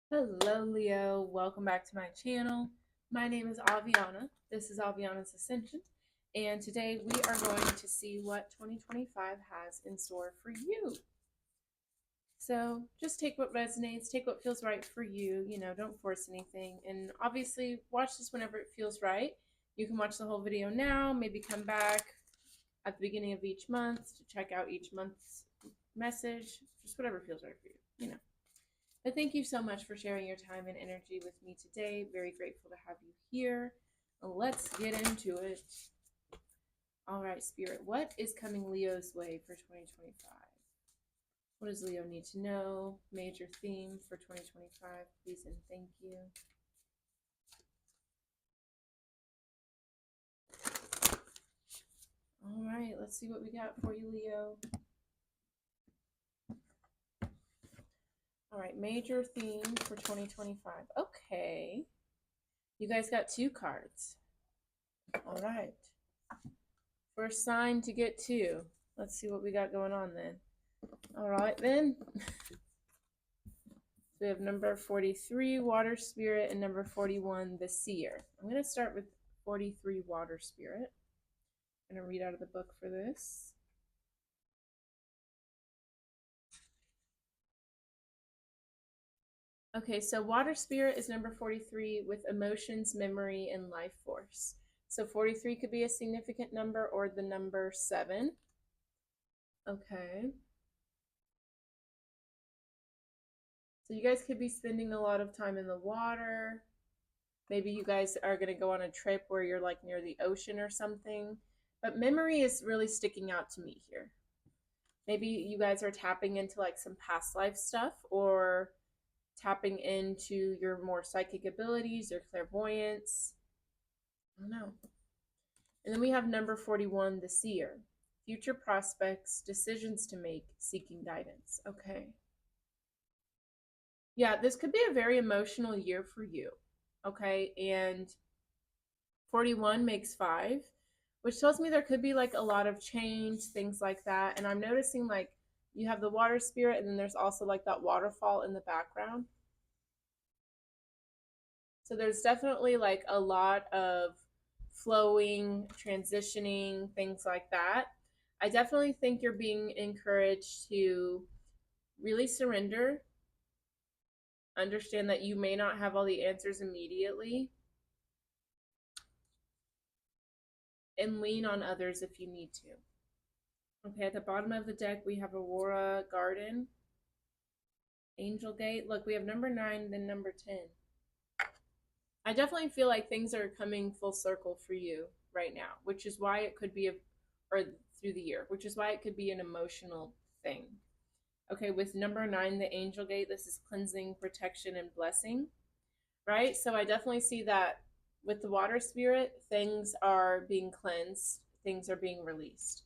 Hello, Leo. Welcome back to my channel. My name is Aviana. This is Aviana's Ascension. And today we are going to see what 2025 has in store for you. So just take what resonates, take what feels right for you. Don't force anything. And obviously, watch this whenever it feels right. You can watch the whole video now, maybe come back at the beginning of each month to check out each month's message, just whatever feels right for you. But thank you so much for sharing your time and energy with me today. Very grateful to have you here. Let's get into it. All right, Spirit, what is coming Leo's way for 2025? What does Leo need to know? Major theme for 2025, please and thank you. All right, let's see what we got for you, Leo. All right, major theme for 2025. Okay. You guys got two cards. All right. First sign to get two. Let's see what we got going on then. All right, then. So we have number 43, Water Spirit, and number 41, the Seer. I'm going to start with 43, Water Spirit. I'm going to read out of the book for this. Okay, so Water Spirit is number 43 with emotions, memory, and life force. So 43 could be a significant number or the number 7. Okay. So you guys could be spending a lot of time in the water. Maybe you guys are going to go on a trip where you're like near the ocean or something. But memory is really sticking out to me here. Maybe you guys are tapping into like some past life stuff or tapping into your more psychic abilities or clairvoyance. I don't know. And then we have number 41, the Seer. Future prospects, decisions to make, seeking guidance. Okay. Yeah, this could be a very emotional year for you. Okay. And 41 makes 5, which tells me there could be like a lot of change, things like that. And I'm noticing like you have the water spirit, and then there's also like that waterfall in the background. So there's definitely like a lot of flowing, transitioning, things like that. I definitely think you're being encouraged to really surrender, understand that you may not have all the answers immediately, and lean on others if you need to. Okay, at the bottom of the deck, we have Aurora Garden, Angel Gate. Look, we have number 9, then number 10. I definitely feel like things are coming full circle for you right now, which is why it could be or through the year, which is why it could be an emotional thing. Okay, with number 9, the Angel Gate, this is cleansing, protection, and blessing, right? So I definitely see that with the water spirit, things are being cleansed, things are being released.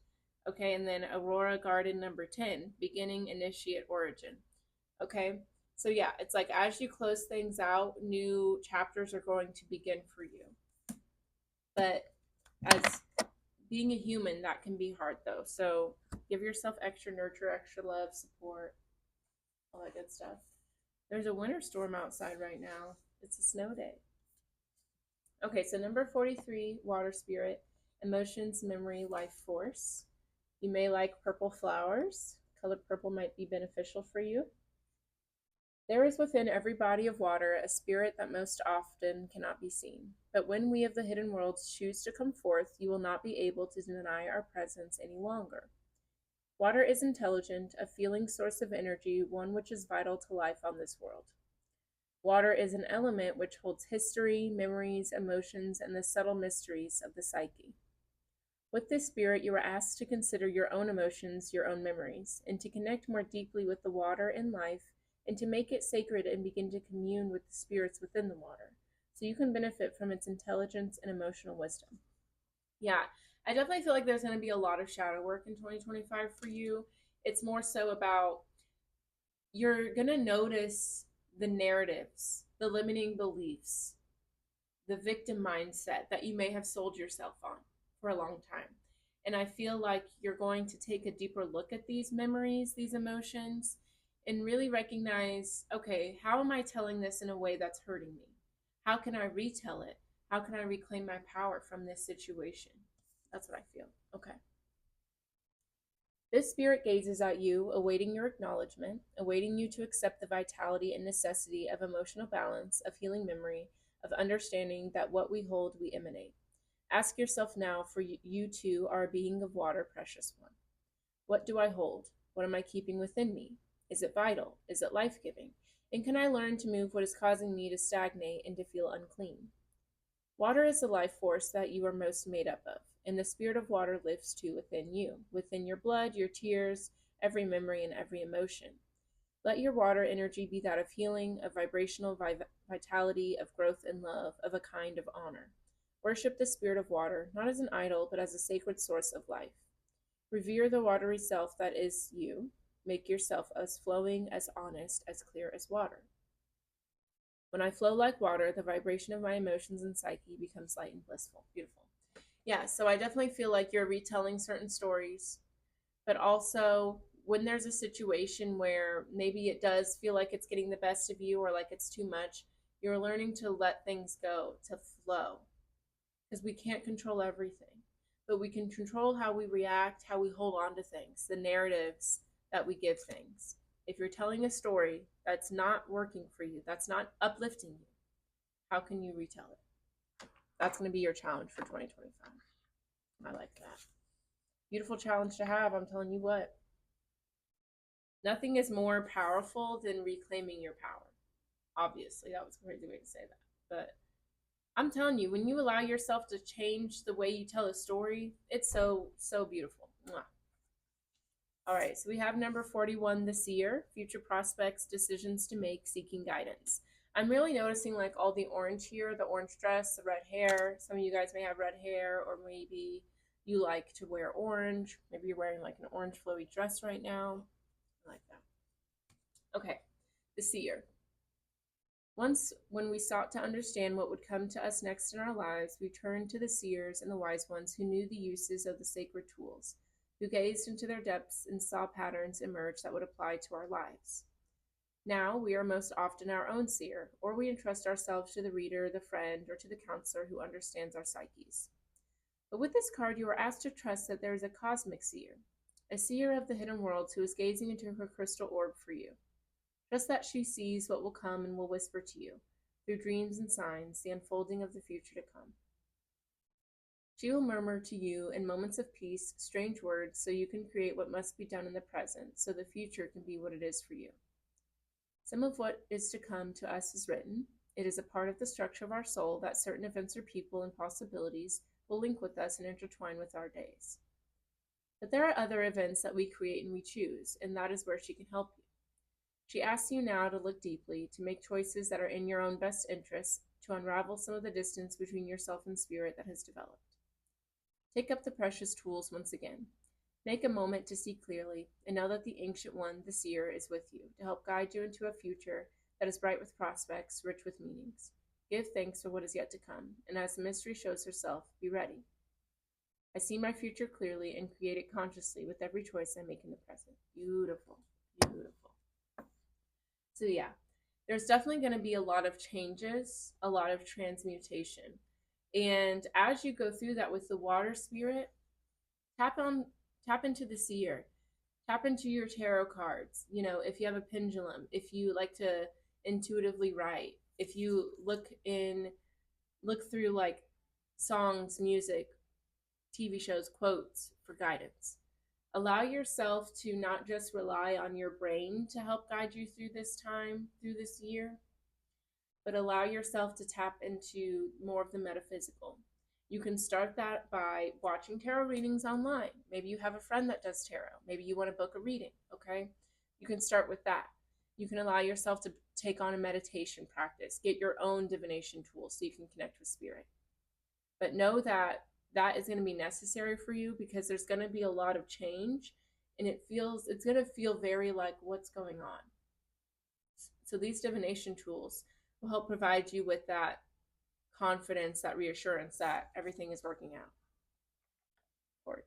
Okay, and then Aurora Garden, number 10, beginning, initiate, origin. Okay, so yeah, it's like as you close things out, new chapters are going to begin for you. But as being a human, that can be hard though. So give yourself extra nurture, extra love, support, all that good stuff. There's a winter storm outside right now. It's a snow day. Okay, so number 43, water spirit, emotions, memory, life force. You may like purple flowers. Color purple might be beneficial for you. There is within every body of water a spirit that most often cannot be seen. But when we of the hidden worlds choose to come forth, you will not be able to deny our presence any longer. Water is intelligent, a feeling source of energy, one which is vital to life on this world. Water is an element which holds history, memories, emotions, and the subtle mysteries of the psyche. With this spirit, you are asked to consider your own emotions, your own memories, and to connect more deeply with the water in life, and to make it sacred and begin to commune with the spirits within the water, so you can benefit from its intelligence and emotional wisdom. Yeah, I definitely feel like there's going to be a lot of shadow work in 2025 for you. It's more so about you're going to notice the narratives, the limiting beliefs, the victim mindset that you may have sold yourself on for a long time. And I feel like you're going to take a deeper look at these memories, these emotions, and really recognize, okay, how am I telling this in a way that's hurting me? How can I retell it? How can I reclaim my power from this situation? That's what I feel. Okay. This spirit gazes at you, awaiting your acknowledgement, awaiting you to accept the vitality and necessity of emotional balance, of healing memory, of understanding that what we hold, we emanate. Ask yourself now, for you too are a being of water, precious one. What do I hold? What am I keeping within me? Is it vital? Is it life giving? And can I learn to move what is causing me to stagnate and to feel unclean? Water is the life force that you are most made up of, and the spirit of water lives too within you, within your blood, your tears, every memory, and every emotion. Let your water energy be that of healing, of vibrational vitality, of growth and love, of a kind of honor. Worship the spirit of water, not as an idol, but as a sacred source of life. Revere the watery self that is you. Make yourself as flowing, as honest, as clear as water. When I flow like water, the vibration of my emotions and psyche becomes light and blissful. Beautiful. Yeah, so I definitely feel like you're retelling certain stories, but also when there's a situation where maybe it does feel like it's getting the best of you or like it's too much, you're learning to let things go, to flow, because we can't control everything, but we can control how we react, how we hold on to things, the narratives that we give things. If you're telling a story that's not working for you, that's not uplifting you, how can you retell it? That's going to be your challenge for 2025. I like that. Beautiful challenge to have, I'm telling you what. Nothing is more powerful than reclaiming your power. Obviously, that was a crazy way to say that. But I'm telling you, when you allow yourself to change the way you tell a story, it's so, so beautiful. Mwah. All right, so we have number 41, the seer, future prospects, decisions to make, seeking guidance. I'm really noticing like all the orange here, the orange dress, the red hair. Some of you guys may have red hair, or maybe you like to wear orange. Maybe you're wearing like an orange flowy dress right now. I like that. Okay, the seer. Once, when we sought to understand what would come to us next in our lives, we turned to the seers and the wise ones who knew the uses of the sacred tools, who gazed into their depths and saw patterns emerge that would apply to our lives. Now we are most often our own seer, or we entrust ourselves to the reader, the friend, or to the counselor who understands our psyches. But with this card, you are asked to trust that there is a cosmic seer, a seer of the hidden worlds who is gazing into her crystal orb for you. Trust that she sees what will come and will whisper to you, through dreams and signs, the unfolding of the future to come. She will murmur to you in moments of peace strange words so you can create what must be done in the present, so the future can be what it is for you. Some of what is to come to us is written. It is a part of the structure of our soul that certain events or people and possibilities will link with us and intertwine with our days. But there are other events that we create and we choose, and that is where she can help you. She asks you now to look deeply, to make choices that are in your own best interests, to unravel some of the distance between yourself and spirit that has developed. Take up the precious tools once again. Make a moment to see clearly, and know that the Ancient One, the Seer, is with you, to help guide you into a future that is bright with prospects, rich with meanings. Give thanks for what is yet to come, and as the mystery shows herself, be ready. I see my future clearly and create it consciously with every choice I make in the present. Beautiful, beautiful. So yeah, there's definitely going to be a lot of changes, a lot of transmutation. And as you go through that with the water spirit, tap on tap into the seer. Tap into your tarot cards. You know, if you have a pendulum, if you like to intuitively write, if you look through like songs, music, TV shows, quotes for guidance. Allow yourself to not just rely on your brain to help guide you through this time, through this year, but allow yourself to tap into more of the metaphysical. You can start that by watching tarot readings online. Maybe you have a friend that does tarot. Maybe you want to book a reading, okay? You can start with that. You can allow yourself to take on a meditation practice, get your own divination tools so you can connect with spirit. But know that that is going to be necessary for you because there's going to be a lot of change and it's going to feel very like what's going on. So these divination tools will help provide you with that confidence, that reassurance that everything is working out. Forge.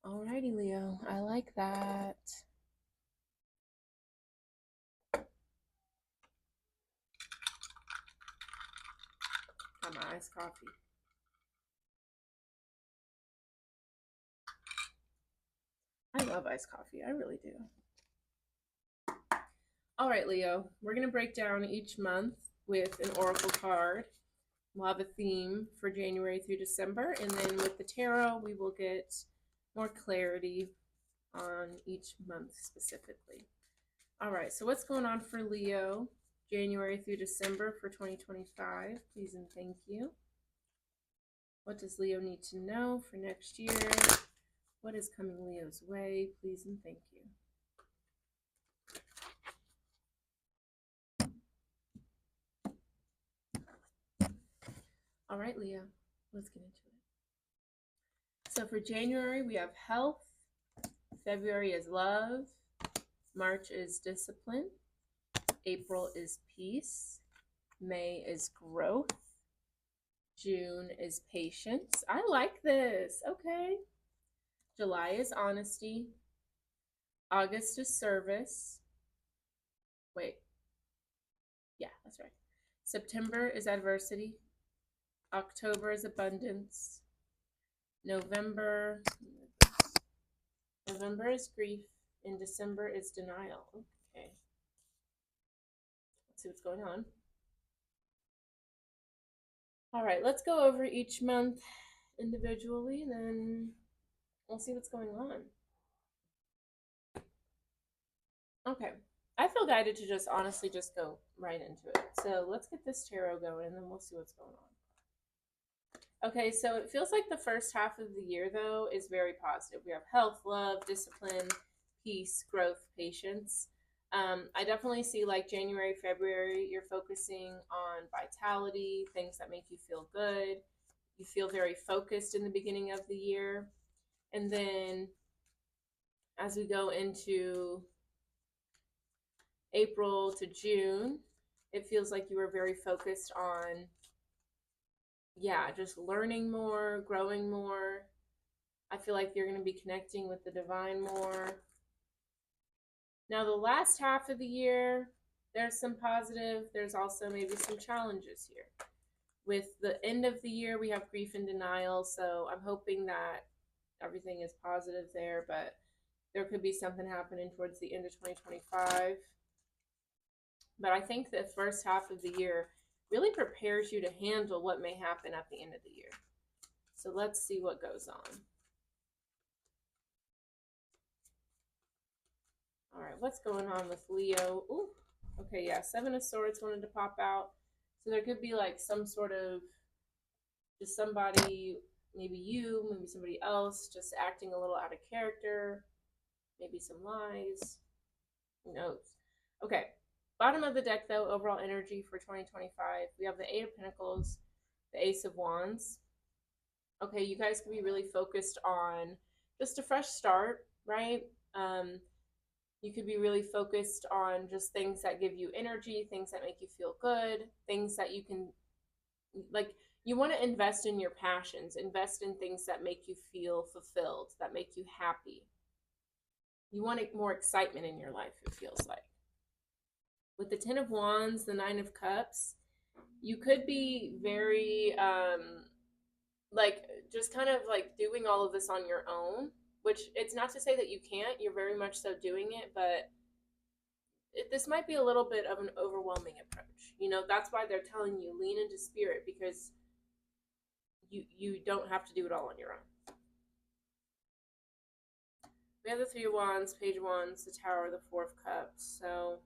Alrighty, Leo. I like that. have my iced coffee. I love iced coffee. I really do. All right, Leo, we're going to break down each month with an oracle card. We'll have a theme for January through December, and then with the tarot, we will get more clarity on each month specifically. All right, so what's going on for Leo, January through December for 2025? Please and thank you. What does Leo need to know for next year? What is coming Leo's way? Please and thank you. All right, Leo, let's get into it. So for January, we have health. February is love. March is discipline. April is peace. May is growth. June is patience. I like this. Okay. July is honesty. August is service. Wait. Yeah, that's right. September is adversity. October is abundance. November is grief. And December is denial. Okay. Let's see what's going on. All right, let's go over each month individually, and then we'll see what's going on. Okay. I feel guided to just honestly just go right into it. So let's get this tarot going, and then we'll see what's going on. Okay, so it feels like the first half of the year, though, is very positive. We have health, love, discipline, peace, growth, patience. I definitely see like January, February, you're focusing on vitality, things that make you feel good. You feel very focused in the beginning of the year. And then as we go into April to June, it feels like you are very focused on, just learning more, growing more. I feel like you're going to be connecting with the divine more. Now, the last half of the year, there's some positive. There's also maybe some challenges here. With the end of the year, we have grief and denial. So I'm hoping that everything is positive there, but there could be something happening towards the end of 2025. But I think the first half of the year really prepares you to handle what may happen at the end of the year. So let's see what goes on. All right, what's going on with Leo? Ooh, okay, yeah, Seven of Swords wanted to pop out. So there could be like some sort of just somebody, maybe you, maybe somebody else, just acting a little out of character, maybe some lies. Who knows? Okay, bottom of the deck though, overall energy for 2025. We have the Eight of Pentacles, the Ace of Wands. Okay, you guys can be really focused on just a fresh start, right? You could be really focused on just things that give you energy, things that make you feel good, things that you can, like, you want to invest in your passions, invest in things that make you feel fulfilled, that make you happy. You want more excitement in your life, it feels like. With the Ten of Wands, the Nine of Cups, you could be very, just kind of like doing all of this on your own. Which it's not to say that you can't, you're very much so doing it, but this might be a little bit of an overwhelming approach. You know, that's why they're telling you lean into spirit, because you don't have to do it all on your own. We have the Three of Wands, Page of Wands, the Tower, the Four of Cups. So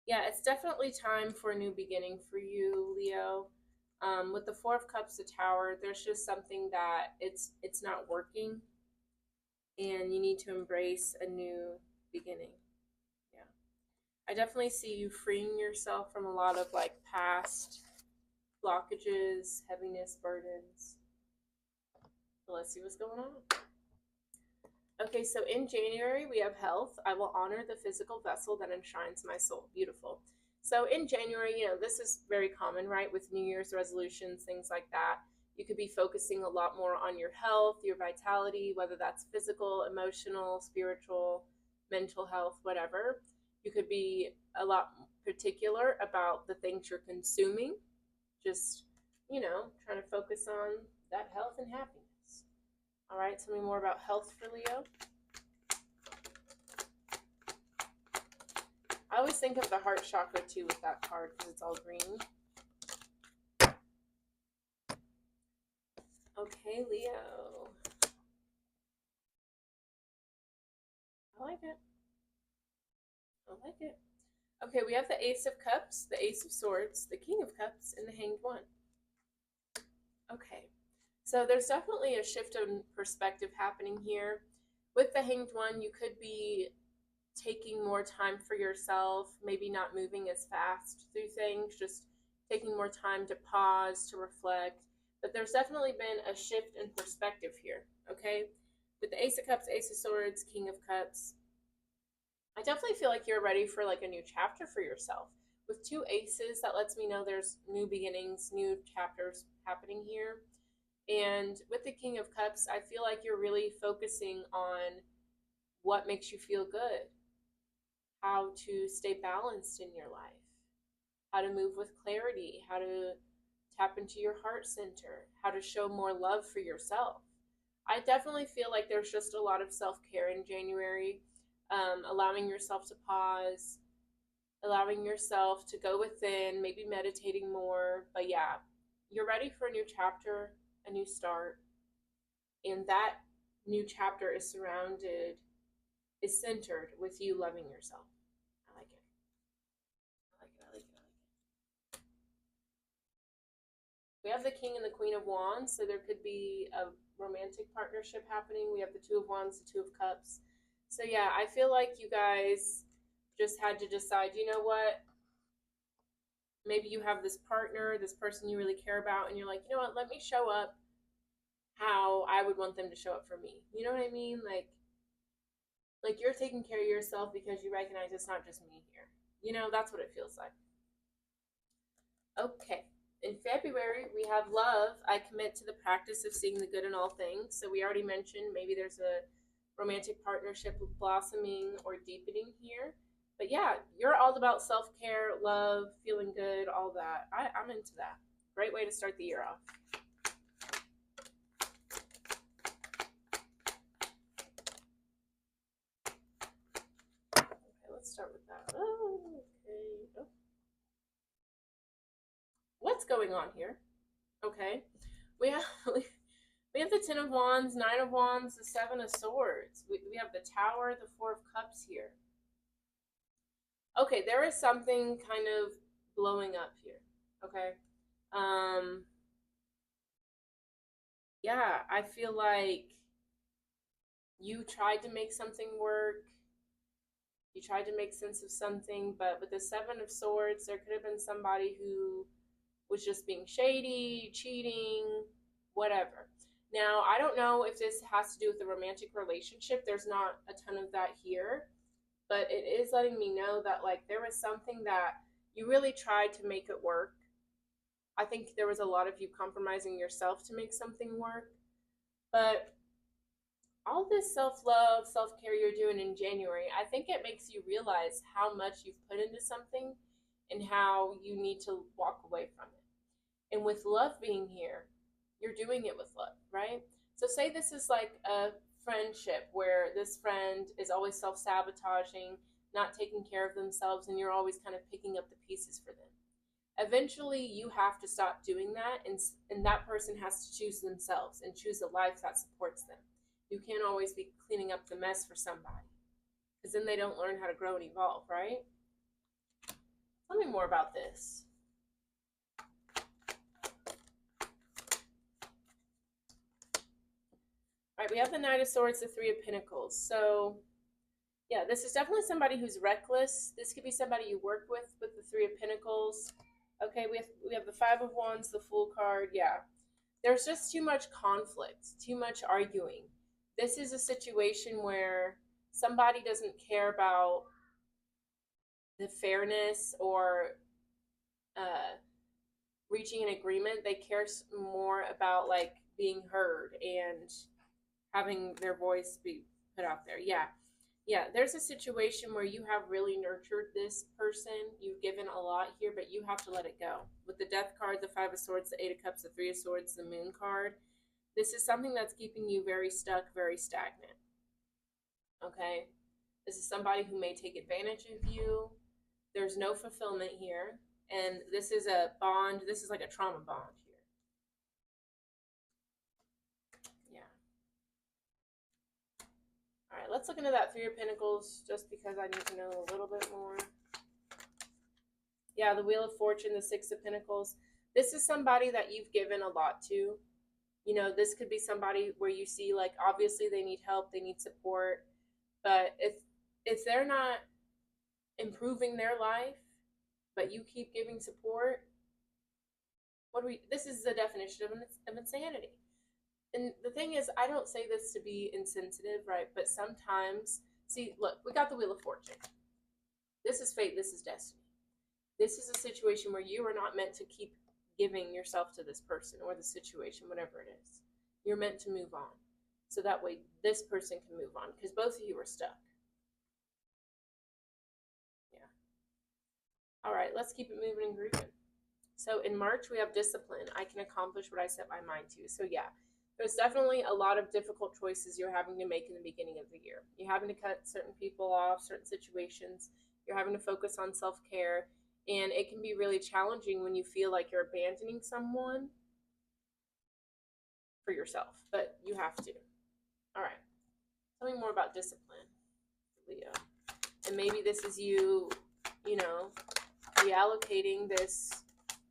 yeah, it's definitely time for a new beginning for you, Leo. With the Four of Cups, the Tower, there's just something that it's not working, and you need to embrace a new beginning. Yeah, I definitely see you freeing yourself from a lot of like past blockages, heaviness, burdens. So let's see what's going on. Okay, so in January we have health. I will honor the physical vessel that enshrines my soul. Beautiful. So in January, this is very common, right? With New Year's resolutions, things like that. You could be focusing a lot more on your health, your vitality, whether that's physical, emotional, spiritual, mental health, whatever. You could be a lot particular about the things you're consuming. Just, trying to focus on that health and happiness. All right, tell me more about health for Leo. I always think of the heart chakra too with that card because it's all green. Okay, Leo. I like it. I like it. Okay, we have the Ace of Cups, the Ace of Swords, the King of Cups, and the Hanged One. Okay, so there's definitely a shift in perspective happening here. With the Hanged One, you could be taking more time for yourself, maybe not moving as fast through things, just taking more time to pause, to reflect. But there's definitely been a shift in perspective here, okay? With the Ace of Cups, Ace of Swords, King of Cups, I definitely feel like you're ready for like a new chapter for yourself. With two aces, that lets me know there's new beginnings, new chapters happening here. And with the King of Cups, I feel like you're really focusing on what makes you feel good, how to stay balanced in your life, how to move with clarity, how to tap into your heart center, how to show more love for yourself. I definitely feel like there's just a lot of self-care in January, allowing yourself to pause, allowing yourself to go within, maybe meditating more. But yeah, you're ready for a new chapter, a new start. And that new chapter is centered with you loving yourself. I like it. I like it. I like it. I like it. We have the King and the Queen of Wands, so there could be a romantic partnership happening. We have the Two of Wands, the Two of Cups. So yeah, I feel like you guys just had to decide, you know what? Maybe you have this partner, this person you really care about, and you're like, you know what, let me show up how I would want them to show up for me. You know what I mean? Like you're taking care of yourself because you recognize it's not just me here. That's what it feels like. Okay. In February, we have love. I commit to the practice of seeing the good in all things. So we already mentioned maybe there's a romantic partnership blossoming or deepening here. But yeah, you're all about self-care, love, feeling good, all that. I'm into that. Great way to start the year off. Okay, let's start with that. Oh, okay. Oh. What's going on here? Okay. We have we have the Ten of Wands, Nine of Wands, the Seven of Swords. We have the Tower, the Four of Cups here. Okay, there is something kind of blowing up here. Okay. Yeah, I feel like you tried to make something work. You tried to make sense of something, but with the Seven of Swords, there could have been somebody who was just being shady, cheating, whatever. Now, I don't know if this has to do with the romantic relationship. There's not a ton of that here, but it is letting me know that like there was something that you really tried to make it work. I think there was a lot of you compromising yourself to make something work. But all this self-love, self-care you're doing in January, I think it makes you realize how much you've put into something and how you need to walk away from it. And with love being here, you're doing it with love, right? So say this is like a friendship where this friend is always self-sabotaging, not taking care of themselves, and you're always kind of picking up the pieces for them. Eventually, you have to stop doing that, and that person has to choose themselves and choose a life that supports them. You can't always be cleaning up the mess for somebody, because then they don't learn how to grow and evolve, right? Tell me more about this. All right, we have the Knight of Swords, the Three of Pentacles. So, yeah, this is definitely somebody who's reckless. This could be somebody you work with the Three of Pentacles. Okay, we have the Five of Wands, the Fool card. Yeah, there's just too much conflict, too much arguing. This is a situation where somebody doesn't care about the fairness or reaching an agreement. They care more about like being heard and having their voice be put out there. Yeah. Yeah, there's a situation where you have really nurtured this person. You've given a lot here, but you have to let it go. With the Death card, the Five of Swords, the Eight of Cups, the Three of Swords, the Moon card, this is something that's keeping you very stuck, very stagnant. Okay? This is somebody who may take advantage of you. There's no fulfillment here. And this is a bond. This is like a trauma bond here. Yeah. All right, let's look into that Three of Pentacles just because I need to know a little bit more. Yeah, the Wheel of Fortune, the Six of Pentacles. This is somebody that you've given a lot to. You know, this could be somebody where you see, like, obviously they need help, they need support, but if they're not improving their life, but you keep giving support, this is the definition of insanity. And the thing is, I don't say this to be insensitive, right? But sometimes, see, look, we got the Wheel of Fortune. This is fate, this is destiny. This is a situation where you are not meant to keep giving yourself to this person or the situation, whatever it is. You're meant to move on. So that way this person can move on, because both of you are stuck. Yeah. All right, let's keep it moving and grooving. So in March, we have discipline. I can accomplish what I set my mind to. So yeah, there's definitely a lot of difficult choices you're having to make in the beginning of the year. You're having to cut certain people off, certain situations. You're having to focus on self-care. And it can be really challenging when you feel like you're abandoning someone for yourself, but you have to. All right. Tell me more about discipline, Leo. And maybe this is you, you know, reallocating this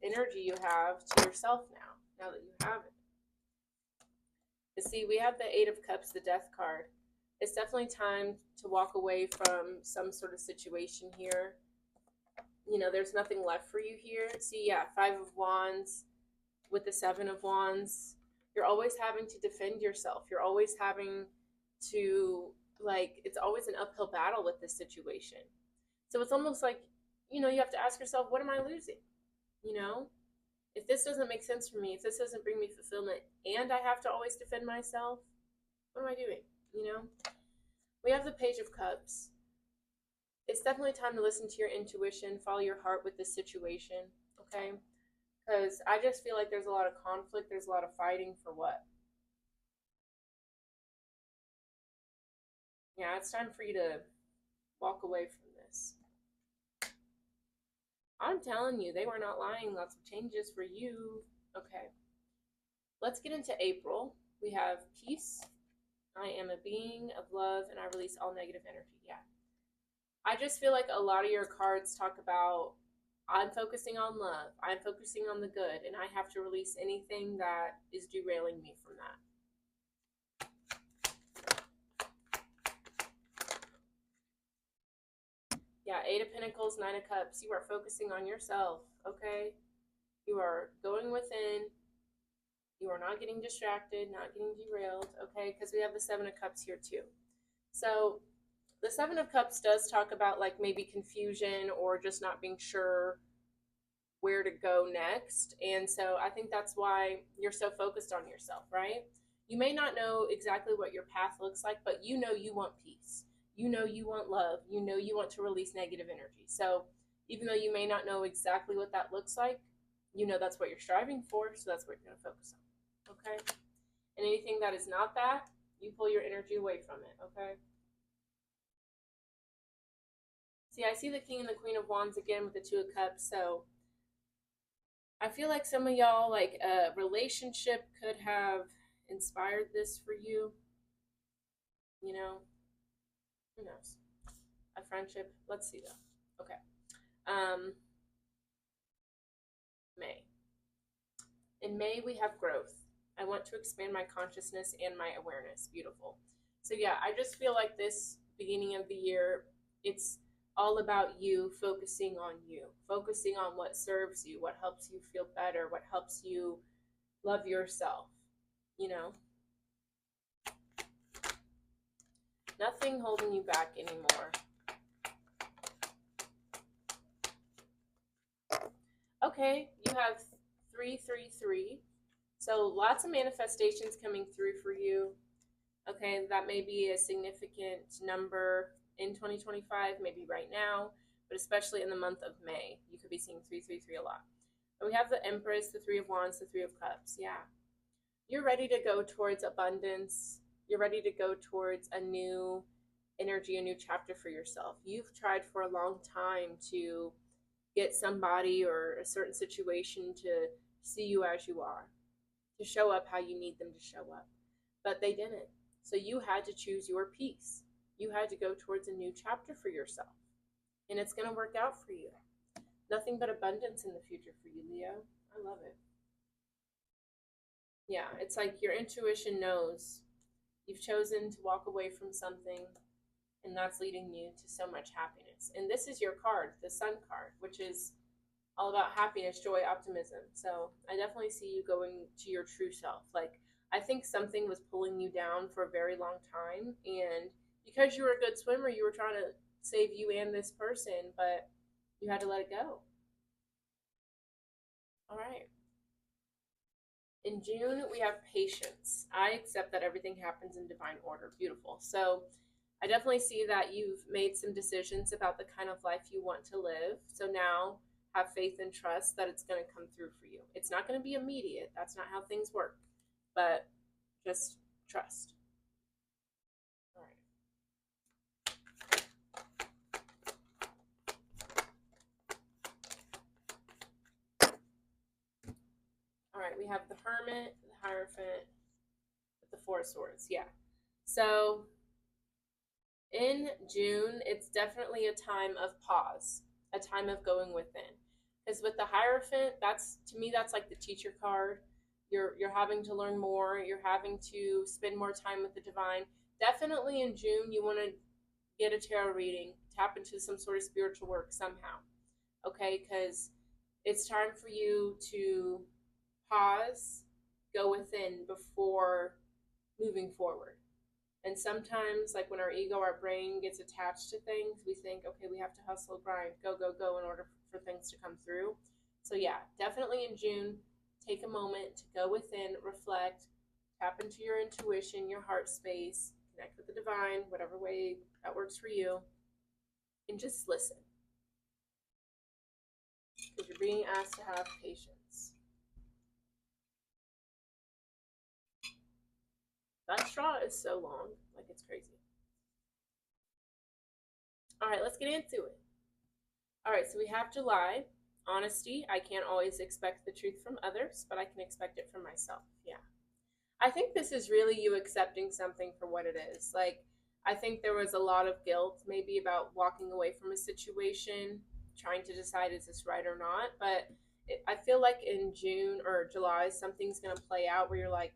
energy you have to yourself now that you have it. But see, we have the Eight of Cups, the Death card. It's definitely time to walk away from some sort of situation here. You know, there's nothing left for you here. See, yeah, Five of Wands with the Seven of Wands. You're always having to defend yourself. You're always having to, like, it's always an uphill battle with this situation. So it's almost like, you know, you have to ask yourself, what am I losing? You know, if this doesn't make sense for me, if this doesn't bring me fulfillment, and I have to always defend myself, what am I doing? You know, we have the Page of Cups. It's definitely time to listen to your intuition, follow your heart with this situation, okay? Because I just feel like there's a lot of conflict, there's a lot of fighting for what? Yeah, it's time for you to walk away from this. I'm telling you, they were not lying. Lots of changes for you. Okay. Let's get into April. We have peace. I am a being of love and I release all negative energy. Yeah. I just feel like a lot of your cards talk about I'm focusing on love. I'm focusing on the good, and I have to release anything that is derailing me from that. Yeah, Eight of Pentacles, Nine of Cups. You are focusing on yourself, okay? You are going within. You are not getting distracted, not getting derailed, okay? Because we have the Seven of Cups here too. So the Seven of Cups does talk about like maybe confusion or just not being sure where to go next. And so I think that's why you're so focused on yourself, right? You may not know exactly what your path looks like, but you know you want peace. You know you want love. You know you want to release negative energy. So even though you may not know exactly what that looks like, you know that's what you're striving for, so that's what you're going to focus on, okay? And anything that is not that, you pull your energy away from it, okay? See, I see the King and the Queen of Wands again with the Two of Cups, so I feel like some of y'all, like a relationship could have inspired this for you. You know, who knows? A friendship. Let's see though. Okay. May. In May, we have growth. I want to expand my consciousness and my awareness. Beautiful. So yeah, I just feel like this beginning of the year, it's all about you focusing on what serves you, what helps you feel better, what helps you love yourself, you know? Nothing holding you back anymore. Okay, you have 333. So lots of manifestations coming through for you. Okay, that may be a significant number in 2025, maybe right now, but especially in the month of May, you could be seeing 333 a lot. And we have the Empress, the Three of Wands, the Three of Cups. Yeah. You're ready to go towards abundance. You're ready to go towards a new energy, a new chapter for yourself. You've tried for a long time to get somebody or a certain situation to see you as you are, to show up how you need them to show up. But they didn't. So you had to choose your peace. You had to go towards a new chapter for yourself. And it's going to work out for you. Nothing but abundance in the future for you, Leo. I love it. Yeah, it's like your intuition knows you've chosen to walk away from something, and that's leading you to so much happiness. And this is your card, the Sun card, which is all about happiness, joy, optimism. So I definitely see you going to your true self. Like, I think something was pulling you down for a very long time, and because you were a good swimmer, you were trying to save you and this person, but you had to let it go. All right. In June, we have patience. I accept that everything happens in divine order. Beautiful. So I definitely see that you've made some decisions about the kind of life you want to live. So now have faith and trust that it's going to come through for you. It's not going to be immediate. That's not how things work. But just trust. All right. All right, we have the Hermit, the Hierophant, with the Four of Swords. Yeah. So in June, it's definitely a time of pause, a time of going within. Because with the Hierophant, that's, to me, that's like the teacher card. You're having to learn more. You're having to spend more time with the divine. Definitely in June, you want to get a tarot reading, tap into some sort of spiritual work somehow. Okay, because it's time for you to pause, go within before moving forward. And sometimes, like when our ego, our brain gets attached to things, we think, okay, we have to hustle, grind, go, go, go in order for things to come through. So, yeah, definitely in June, take a moment to go within, reflect, tap into your intuition, your heart space, connect with the divine, whatever way that works for you, and just listen. Because you're being asked to have patience. That straw is so long, like it's crazy. All right, let's get into it. All right, so we have July. Honesty. I can't always expect the truth from others, but I can expect it from myself. Yeah. I think this is really you accepting something for what it is. Like, I think there was a lot of guilt maybe about walking away from a situation, trying to decide is this right or not. But I feel like in June or July, something's going to play out where you're like,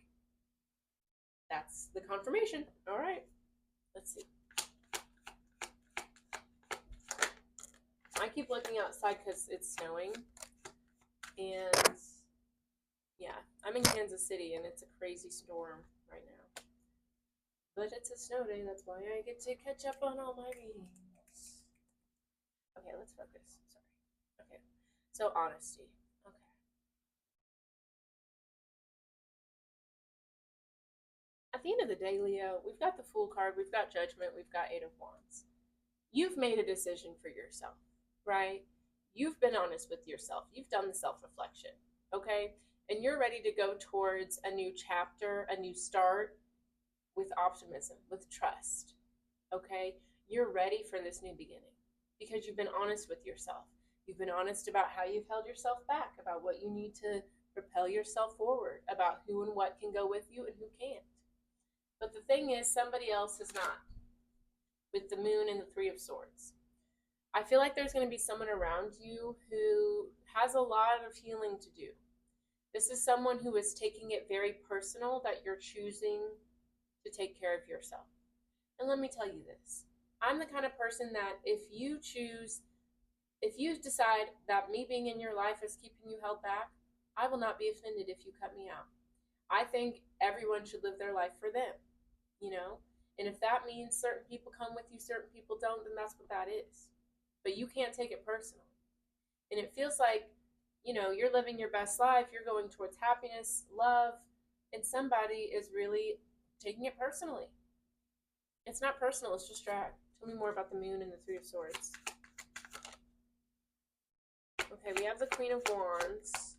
that's the confirmation. All right, let's see. I keep looking outside because it's snowing. And yeah, I'm in Kansas City and it's a crazy storm right now. But it's a snow day, that's why I get to catch up on all my readings. Okay, let's focus. Sorry. Okay, so honesty. Okay. At the end of the day, Leo, we've got the Fool card, we've got Judgment, we've got Eight of Wands. You've made a decision for yourself, right? You've been honest with yourself. You've done the self-reflection, okay? And you're ready to go towards a new chapter, a new start with optimism, with trust, okay? You're ready for this new beginning because you've been honest with yourself. You've been honest about how you've held yourself back, about what you need to propel yourself forward, about who and what can go with you and who can't. But the thing is, somebody else has not, with the Moon and the Three of Swords. I feel like there's going to be someone around you who has a lot of healing to do. This is someone who is taking it very personal that you're choosing to take care of yourself. And let me tell you this. I'm the kind of person that if you decide that me being in your life is keeping you held back, I will not be offended if you cut me out. I think everyone should live their life for them, you know? And if that means certain people come with you, certain people don't, then that's what that is. But you can't take it personal. And it feels like, you know, you're living your best life, you're going towards happiness, love, and somebody is really taking it personally. It's not personal, it's just dragged. Tell me more about the moon and the Three of Swords. Okay, we have the Queen of Wands.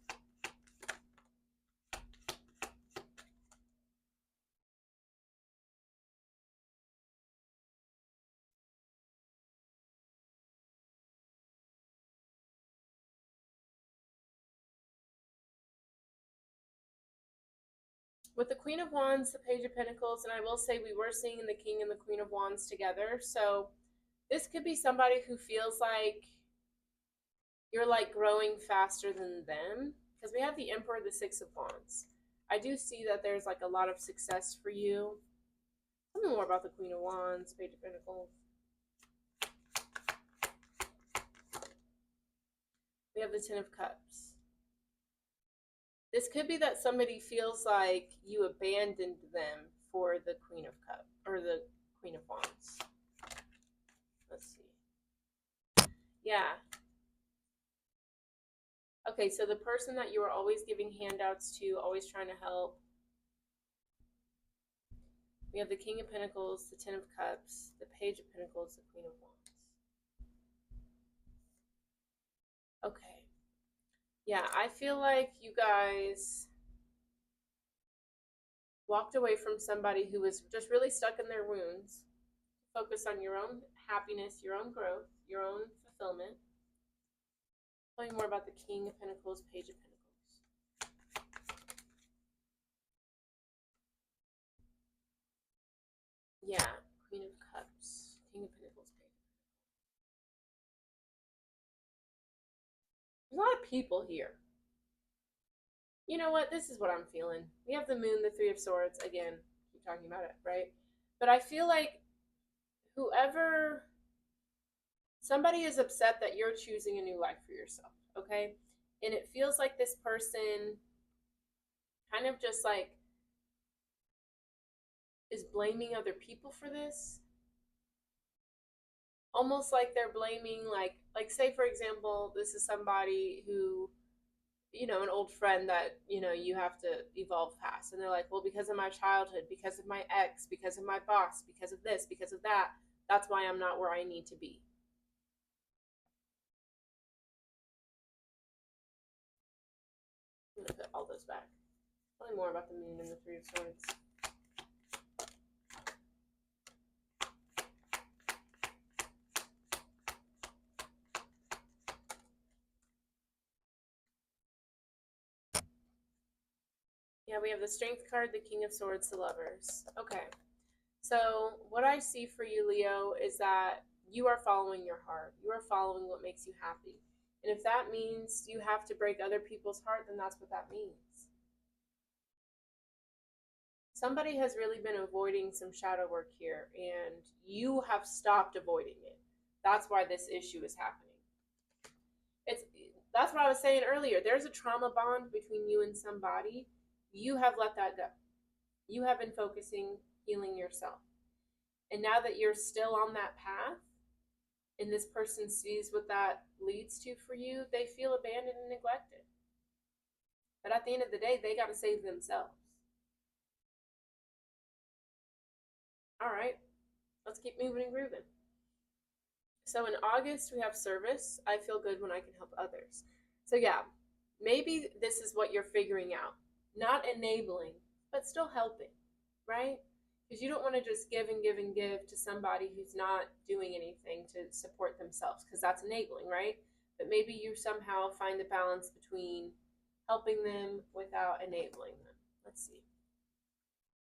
With the Queen of Wands, the Page of Pentacles, and I will say we were seeing the King and the Queen of Wands together. So this could be somebody who feels like you're like growing faster than them. Because we have the Emperor, the Six of Wands. I do see that there's like a lot of success for you. Tell me more about the Queen of Wands, Page of Pentacles. We have the Ten of Cups. This could be that somebody feels like you abandoned them for the Queen of Cups or the Queen of Wands. Let's see. Yeah. Okay, so the person that you were always giving handouts to, always trying to help. We have the King of Pentacles, the Ten of Cups, the Page of Pentacles, the Queen of Wands. Okay. Yeah, I feel like you guys walked away from somebody who was just really stuck in their wounds. Focus on your own happiness, your own growth, your own fulfillment. Tell me more about the King of Pentacles, Page of Pentacles. Yeah, Queen of Cups, King of Pentacles, Page of Pentacles. There's a lot of people here. You know what? This is what I'm feeling. We have the Moon, the Three of Swords. Again, keep talking about it, right? But I feel like whoever, somebody is upset that you're choosing a new life for yourself, okay? And it feels like this person kind of just like is blaming other people for this. Almost like they're blaming, like say for example, this is somebody who, you know, an old friend that, you know, you have to evolve past. And they're like, well, because of my childhood, because of my ex, because of my boss, because of this, because of that, that's why I'm not where I need to be. I'm going to put all those back. Tell me more about the Moon and the Three of Swords. Yeah, we have the Strength card, the King of Swords, the Lovers. Okay. So what I see for you, Leo, is that you are following your heart. You are following what makes you happy. And if that means you have to break other people's heart, then that's what that means. Somebody has really been avoiding some shadow work here, and you have stopped avoiding it. That's why this issue is happening. That's what I was saying earlier. There's a trauma bond between you and somebody. You have let that go. You have been focusing, healing yourself. And now that you're still on that path, and this person sees what that leads to for you, they feel abandoned and neglected. But at the end of the day, they got to save themselves. All right, let's keep moving and grooving. So in August, we have service. I feel good when I can help others. So yeah, maybe this is what you're figuring out. Not enabling, but still helping, right? Because you don't want to just give and give and give to somebody who's not doing anything to support themselves, because that's enabling, right? But maybe you somehow find the balance between helping them without enabling them. Let's see.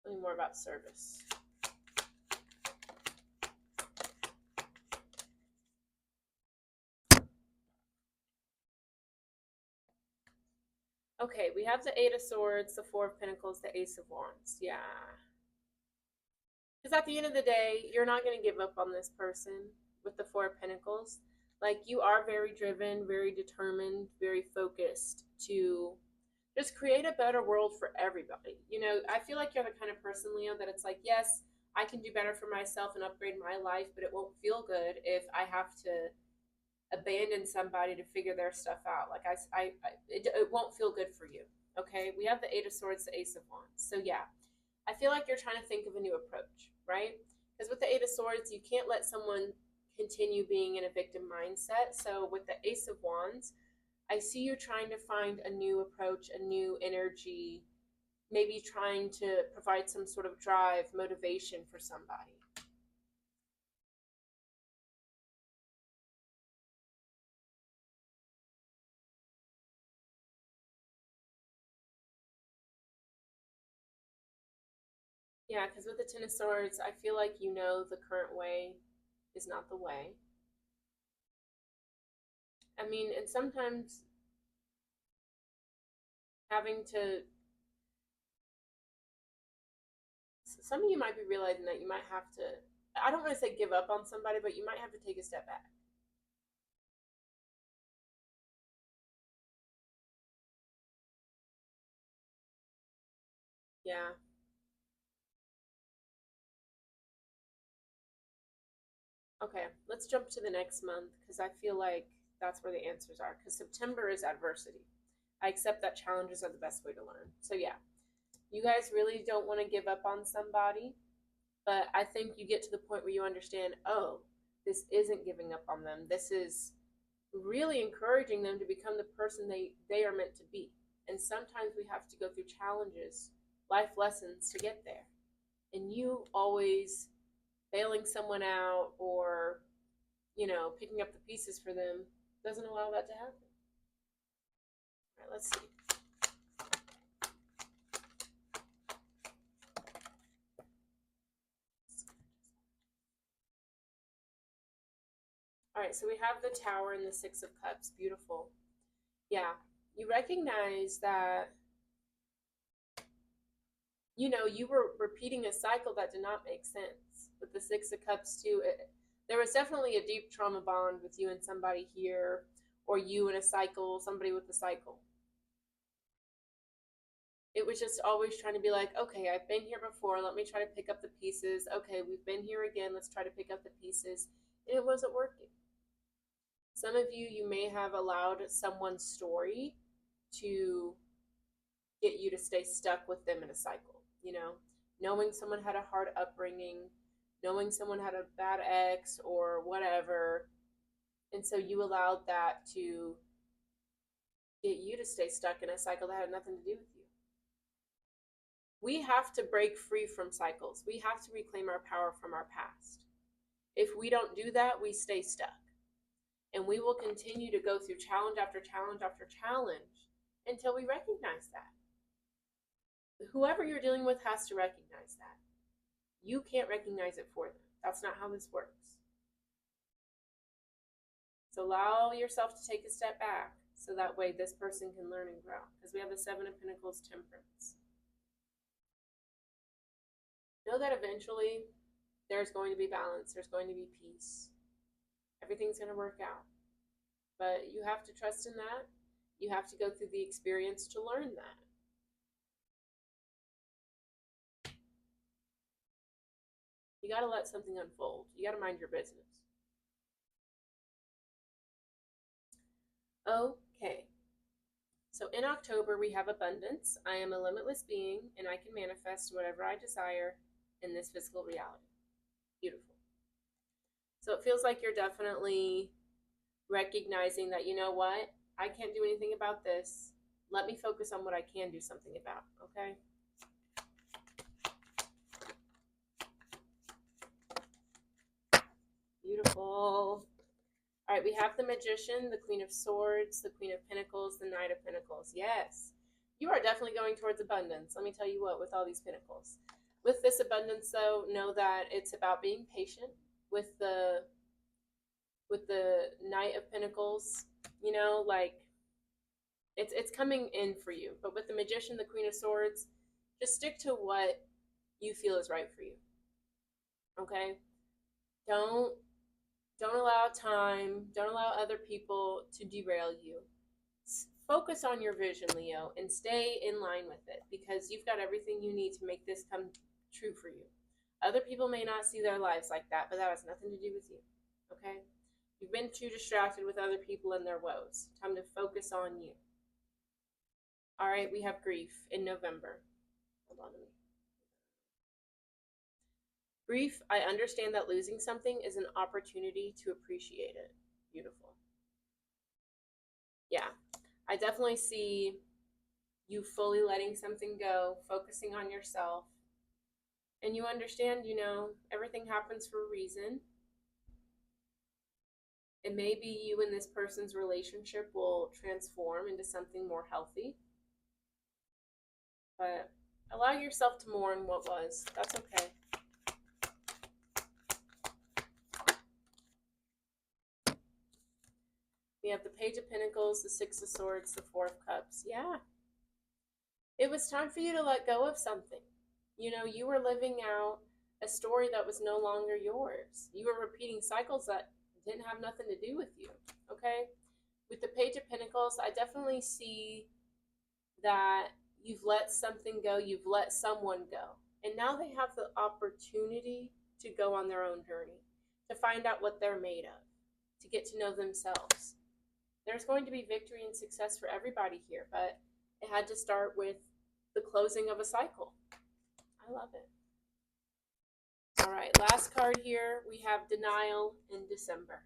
Tell me more about service. Okay, we have the Eight of Swords, the Four of Pentacles, the Ace of Wands. Yeah. Because at the end of the day, you're not going to give up on this person with the Four of Pentacles. Like, you are very driven, very determined, very focused to just create a better world for everybody. You know, I feel like you're the kind of person, Leo, that it's like, yes, I can do better for myself and upgrade my life, but it won't feel good if I have to abandon somebody to figure their stuff out. Like, it won't feel good for you. Okay, we have the Eight of Swords, the Ace of Wands. So yeah, I feel like you're trying to think of a new approach, right? Because with the Eight of Swords, you can't let someone continue being in a victim mindset. So with the Ace of Wands, I see you trying to find a new approach, a new energy, maybe trying to provide some sort of drive, motivation for somebody. Yeah, because with the Ten of Swords, I feel like you know the current way is not the way. I mean, and sometimes having to, some of you might be realizing that you might have to, I don't want to say give up on somebody, but you might have to take a step back. Yeah. Okay, let's jump to the next month because I feel like that's where the answers are. Because September is adversity. I accept that challenges are the best way to learn. So, yeah, you guys really don't want to give up on somebody, but I think you get to the point where you understand, oh, this isn't giving up on them. This is really encouraging them to become the person they are meant to be. And sometimes we have to go through challenges, life lessons to get there. And you always bailing someone out or, picking up the pieces for them doesn't allow that to happen. All right, let's see. All right, so we have the Tower and the Six of Cups. Beautiful. Yeah, you recognize that, you were repeating a cycle that did not make sense. With the Six of Cups, too, there was definitely a deep trauma bond with you and somebody here, or you in a cycle, somebody with a cycle. It was just always trying to be like, okay, I've been here before. Let me try to pick up the pieces. Okay, we've been here again. Let's try to pick up the pieces. And it wasn't working. Some of you, you may have allowed someone's story to get you to stay stuck with them in a cycle, knowing someone had a hard upbringing, knowing someone had a bad ex or whatever. And so you allowed that to get you to stay stuck in a cycle that had nothing to do with you. We have to break free from cycles. We have to reclaim our power from our past. If we don't do that, we stay stuck. And we will continue to go through challenge after challenge after challenge until we recognize that. Whoever you're dealing with has to recognize that. You can't recognize it for them. That's not how this works. So allow yourself to take a step back so that way this person can learn and grow. Because we have the Seven of Pentacles, Temperance. Know that eventually there's going to be balance, there's going to be peace. Everything's going to work out. But you have to trust in that. You have to go through the experience to learn that. You got to let something unfold. You got to mind your business. Okay. So in October, we have abundance. I am a limitless being, and I can manifest whatever I desire in this physical reality. Beautiful. So it feels like you're definitely recognizing that, you know what? I can't do anything about this. Let me focus on what I can do something about, okay? Beautiful. All right, we have the Magician, the Queen of Swords, the Queen of Pentacles, the Knight of Pentacles. Yes, you are definitely going towards abundance. Let me tell you what, with all these pentacles. With this abundance, though, know that it's about being patient. With the Knight of Pentacles, it's coming in for you. But with the Magician, the Queen of Swords, just stick to what you feel is right for you. Okay? Don't allow time, don't allow other people to derail you. Focus on your vision, Leo, and stay in line with it because you've got everything you need to make this come true for you. Other people may not see their lives like that, but that has nothing to do with you. Okay? You've been too distracted with other people and their woes. Time to focus on you. All right, we have grief in November. Hold on a minute. Grief, I understand that losing something is an opportunity to appreciate it. Beautiful. Yeah, I definitely see you fully letting something go, focusing on yourself, and you understand, everything happens for a reason. And maybe you and this person's relationship will transform into something more healthy. But allow yourself to mourn what was. That's okay. We have the Page of Pentacles, the Six of Swords, the Four of Cups. Yeah. It was time for you to let go of something. You were living out a story that was no longer yours. You were repeating cycles that didn't have nothing to do with you. Okay? With the Page of Pentacles, I definitely see that you've let something go, you've let someone go. And now they have the opportunity to go on their own journey, to find out what they're made of, to get to know themselves. There's going to be victory and success for everybody here, but it had to start with the closing of a cycle. I love it. All right, last card here, we have Denial in December.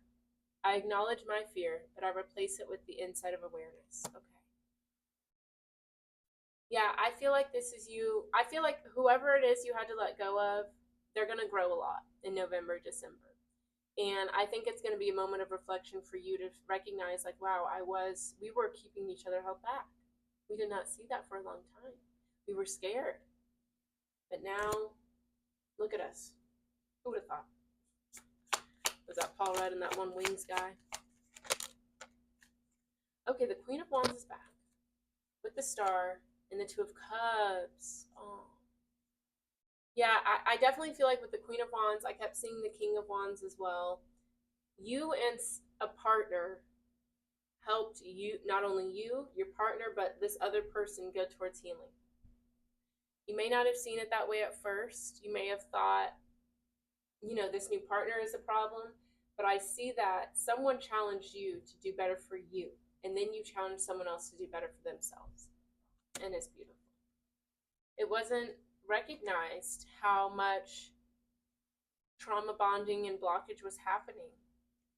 I acknowledge my fear, but I replace it with the insight of awareness. Okay. Yeah, I feel like this is you. I feel like whoever it is you had to let go of, they're going to grow a lot in November, December. And I think it's going to be a moment of reflection for you to recognize, like, wow, we were keeping each other held back. We did not see that for a long time. We were scared. But now, look at us. Who would have thought? Was that Paul Rudd and that one Wings guy? Okay, the Queen of Wands is back with the Star and the Two of Cups. Oh. Yeah, I definitely feel like with the Queen of Wands, I kept seeing the King of Wands as well. You and a partner helped you, not only you, your partner, but this other person go towards healing. You may not have seen it that way at first. You may have thought, this new partner is a problem, but I see that someone challenged you to do better for you, and then you challenged someone else to do better for themselves. And it's beautiful. It wasn't recognized how much trauma bonding and blockage was happening.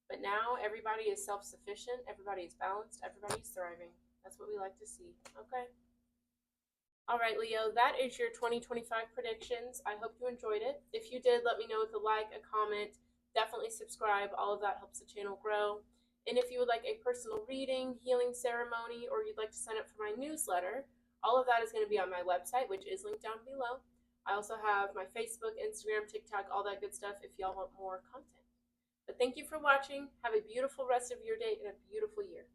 But now everybody is self-sufficient, everybody is balanced, everybody's thriving. That's what we like to see. Okay. All right, Leo, that is your 2025 predictions. I hope you enjoyed it. If you did, let me know with a like, a comment. Definitely subscribe. All of that helps the channel grow. And if you would like a personal reading, healing ceremony, or you'd like to sign up for my newsletter, all of that is going to be on my website, which is linked down below. I also have my Facebook, Instagram, TikTok, all that good stuff if y'all want more content. But thank you for watching. Have a beautiful rest of your day and a beautiful year.